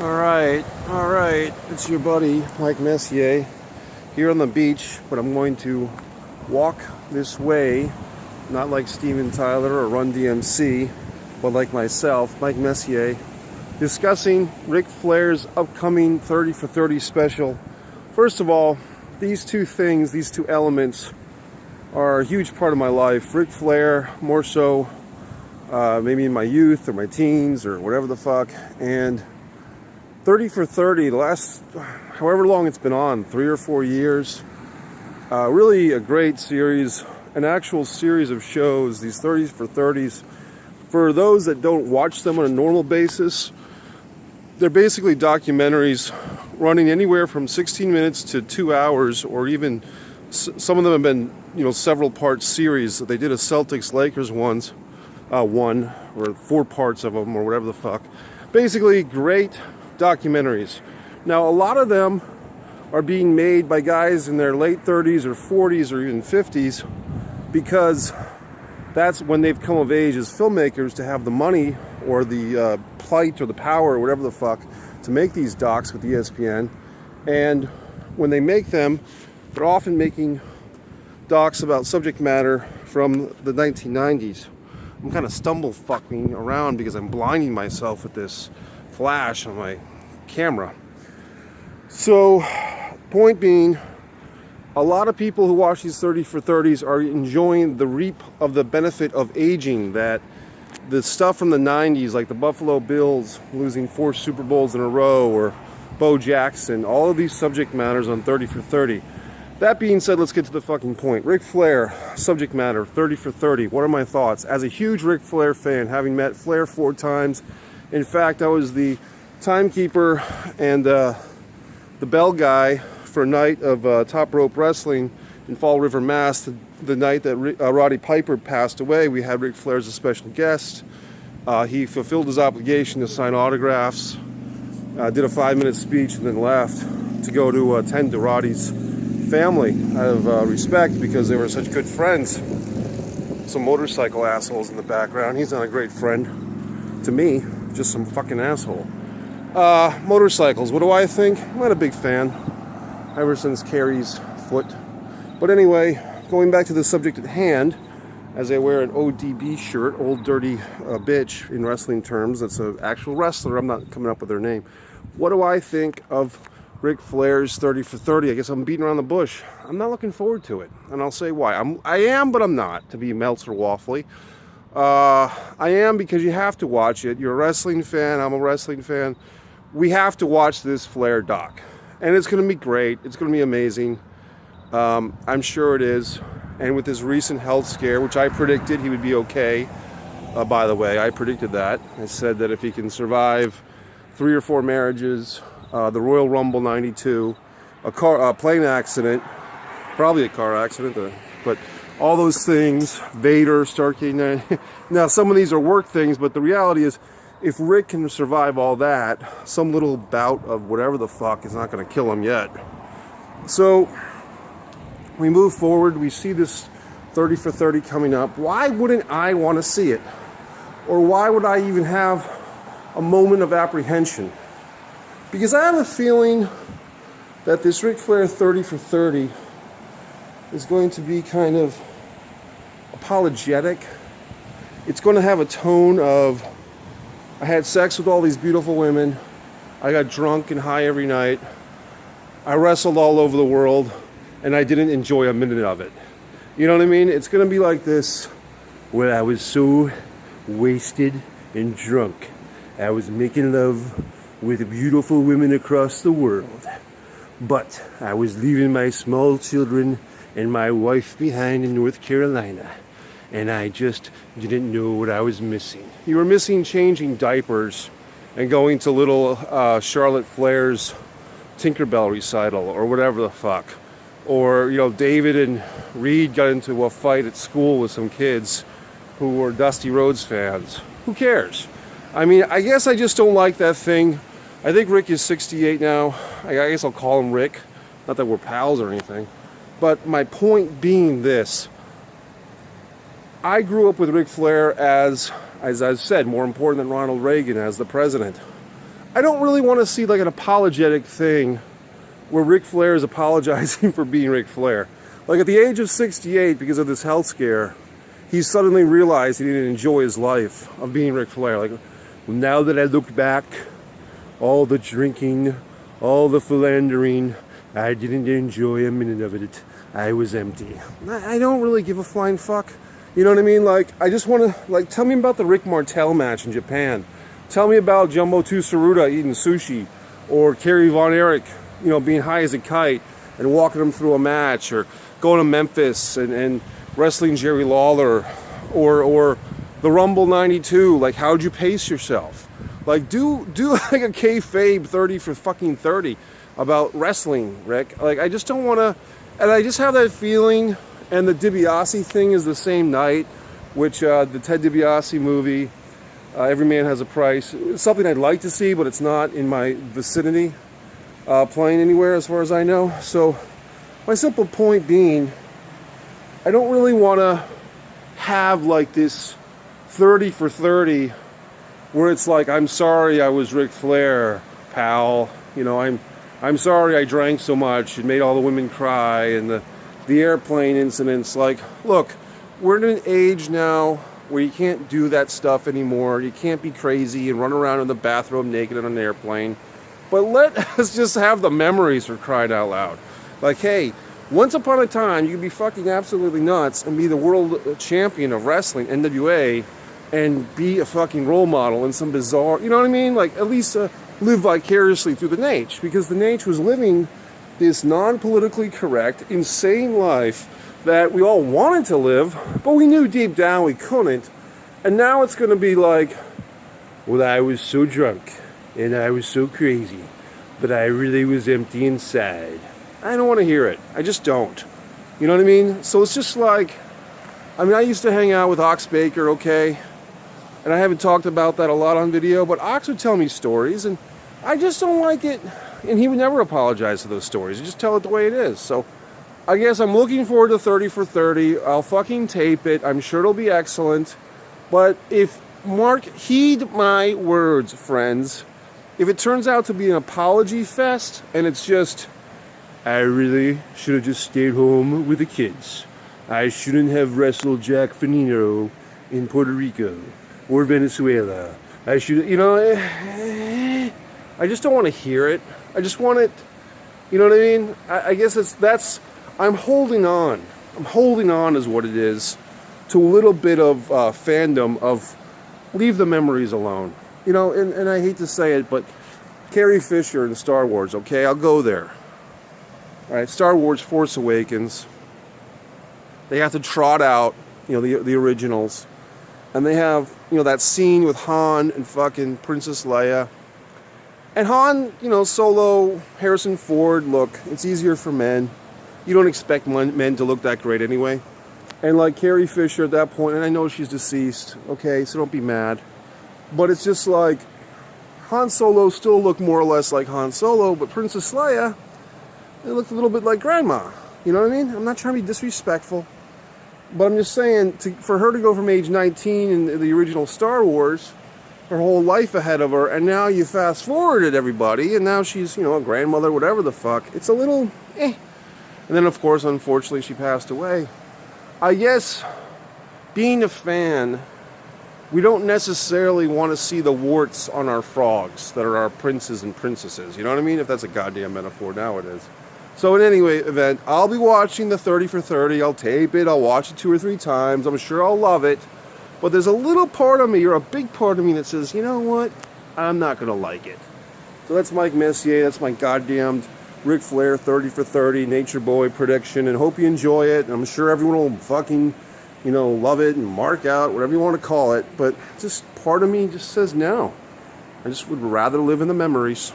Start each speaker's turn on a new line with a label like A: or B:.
A: All right. It's your buddy, Mike Messier, here on the beach, but I'm going to walk this way, not like Steven Tyler or Run DMC, but like myself, Mike Messier, discussing Ric Flair's upcoming 30 for 30 special. First of all, these two things, these two elements, are a huge part of my life. Ric Flair, more so maybe in my youth or my teens or whatever the fuck, and 30 for 30, the last however long it's been on, 3 or 4 years, really a great series, an actual series of shows, these 30 for 30s. For those that don't watch them on a normal basis, they're basically documentaries running anywhere from 16 minutes to 2 hours, or even some of them have been, several part series. They did a Celtics Lakers one or 4 parts of them or whatever the fuck. Basically great documentaries. Now a lot of them are being made by guys in their late 30s or 40s or even 50s, because that's when they've come of age as filmmakers to have the money or the plight or the power or whatever the fuck to make these docs with ESPN. And when they make them, they're often making docs about subject matter from the 1990s. I'm kind of stumble fucking around because I'm blinding myself with this flash on my camera. So, point being, a lot of people who watch these 30 for 30s are enjoying the reap of the benefit of aging, that the stuff from the 90s, like the Buffalo Bills losing 4 Super Bowls in a row, or Bo Jackson, all of these subject matters on 30 for 30. That being said, let's get to the fucking point. Ric Flair, subject matter, 30 for 30. What are my thoughts? As a huge Ric Flair fan, having met Flair 4 times, in fact, I was the timekeeper and the bell guy for a night of top rope wrestling in Fall River, Mass. The night that Roddy Piper passed away, we had Ric Flair as a special guest. He fulfilled his obligation to sign autographs, did a 5-minute speech, and then left to go to attend to Roddy's family out of respect, because they were such good friends. Some motorcycle assholes in the background. He's not a great friend to me, just some fucking asshole. Motorcycles, what do I think? I'm not a big fan ever since Carrie's foot. But anyway, going back to the subject at hand, as I wear an ODB shirt, old dirty bitch in wrestling terms, that's an actual wrestler, I'm not coming up with their name. What do I think of Ric Flair's 30 for 30? I guess I'm beating around the bush. I'm not looking forward to it, and I'll say why. I am, but I'm not, to be Meltzer Waffly. I am because you have to watch it. You're a wrestling fan, I'm a wrestling fan. We have to watch this Flair doc, and it's going to be great. It's going to be amazing. I'm sure it is. And with his recent health scare, which I predicted he would be okay, by the way, I predicted that. I said that if he can survive 3 or 4 marriages, the Royal Rumble 92, a plane accident, probably a car accident, but all those things, Vader, Stargate. Now, some of these are work things, but the reality is, if Rick can survive all that, some little bout of whatever the fuck is not going to kill him yet. So, we move forward, we see this 30 for 30 coming up. Why wouldn't I want to see it? Or why would I even have a moment of apprehension? Because I have a feeling that this Ric Flair 30 for 30 is going to be kind of apologetic. It's going to have a tone of, I had sex with all these beautiful women, I got drunk and high every night, I wrestled all over the world, and I didn't enjoy a minute of it. You know what I mean? It's going to be like this, where I was so wasted and drunk, I was making love with beautiful women across the world, but I was leaving my small children and my wife behind in North Carolina, and I just didn't know what I was missing. You were missing changing diapers and going to little Charlotte Flair's Tinkerbell recital or whatever the fuck. Or, David and Reed got into a fight at school with some kids who were Dusty Rhodes fans. Who cares? I mean, I guess I just don't like that thing. I think Rick is 68 now. I guess I'll call him Rick. Not that we're pals or anything. But my point being this. I grew up with Ric Flair as I've said, more important than Ronald Reagan as the president. I don't really want to see like an apologetic thing where Ric Flair is apologizing for being Ric Flair. Like at the age of 68, because of this health scare, he suddenly realized he didn't enjoy his life of being Ric Flair. Like, now that I look back, all the drinking, all the philandering, I didn't enjoy a minute of it. I was empty. I don't really give a flying fuck. You know what I mean? Like, I just want to, like, tell me about the Rick Martel match in Japan. Tell me about Jumbo Tsuruta eating sushi, or Kerry Von Erich, you know, being high as a kite and walking him through a match, or going to Memphis and wrestling Jerry Lawler, or the Rumble 92. Like, how'd you pace yourself? Like, do like a kayfabe 30 for fucking 30 about wrestling, Rick. Like, I just don't want to, and I just have that feeling. And the DiBiase thing is the same night, which the Ted DiBiase movie, Every Man Has a Price. It's something I'd like to see, but it's not in my vicinity playing anywhere as far as I know. So my simple point being, I don't really want to have like this 30 for 30 where it's like, I'm sorry I was Ric Flair, pal. You know, I'm sorry I drank so much and made all the women cry, and the airplane incidents. Like, look, we're in an age now where you can't do that stuff anymore. You can't be crazy and run around in the bathroom naked on an airplane. But let us just have the memories, for crying out loud. Like, hey, once upon a time, you could be fucking absolutely nuts and be the world champion of wrestling, NWA, and be a fucking role model in some bizarre, you know what I mean? Like, at least live vicariously through the Nate, because the Nate was living this non-politically correct, insane life that we all wanted to live, but we knew deep down we couldn't. And now it's going to be like, well, I was so drunk and I was so crazy, but I really was empty inside. I don't want to hear it. I just don't. You know what I mean? So it's just like, I mean, I used to hang out with Ox Baker, okay? And I haven't talked about that a lot on video, but Ox would tell me stories, and I just don't like it. And he would never apologize for those stories. He'd just tell it the way it is. So I guess I'm looking forward to 30 for 30. I'll fucking tape it. I'm sure it'll be excellent. But if Mark, heed my words, friends. If it turns out to be an apology fest, and it's just, I really should have just stayed home with the kids. I shouldn't have wrestled Jack Finino in Puerto Rico or Venezuela. I should, you know, I just don't want to hear it. I just want it, you know what I mean? I guess I'm holding on. I'm holding on is what it is, to a little bit of fandom of leave the memories alone. You know, and I hate to say it, but Carrie Fisher in Star Wars, okay, I'll go there. All right, Star Wars Force Awakens. They have to trot out, you know, the originals. And they have, you know, that scene with Han and fucking Princess Leia. And Han, you know, Solo, Harrison Ford, look, it's easier for men. You don't expect men to look that great anyway. And like Carrie Fisher at that point, and I know she's deceased, okay, so don't be mad. But it's just like, Han Solo still looked more or less like Han Solo, but Princess Leia, it looked a little bit like Grandma. You know what I mean? I'm not trying to be disrespectful. But I'm just saying, for her to go from age 19 in the original Star Wars, her whole life ahead of her, and now you fast forwarded everybody, and now she's, you know, a grandmother, whatever the fuck. It's a little, And then, of course, unfortunately, she passed away. I guess, being a fan, we don't necessarily want to see the warts on our frogs that are our princes and princesses. You know what I mean? If that's a goddamn metaphor, now it is. So in any event, I'll be watching the 30 for 30. I'll tape it. I'll watch it 2 or 3 times. I'm sure I'll love it. But there's a little part of me, or a big part of me, that says, you know what? I'm not going to like it. So that's Mike Messier. That's my goddamned Ric Flair 30 for 30 Nature Boy prediction. And hope you enjoy it. I'm sure everyone will fucking, you know, love it and mark out, whatever you want to call it. But just part of me just says no. I just would rather live in the memories.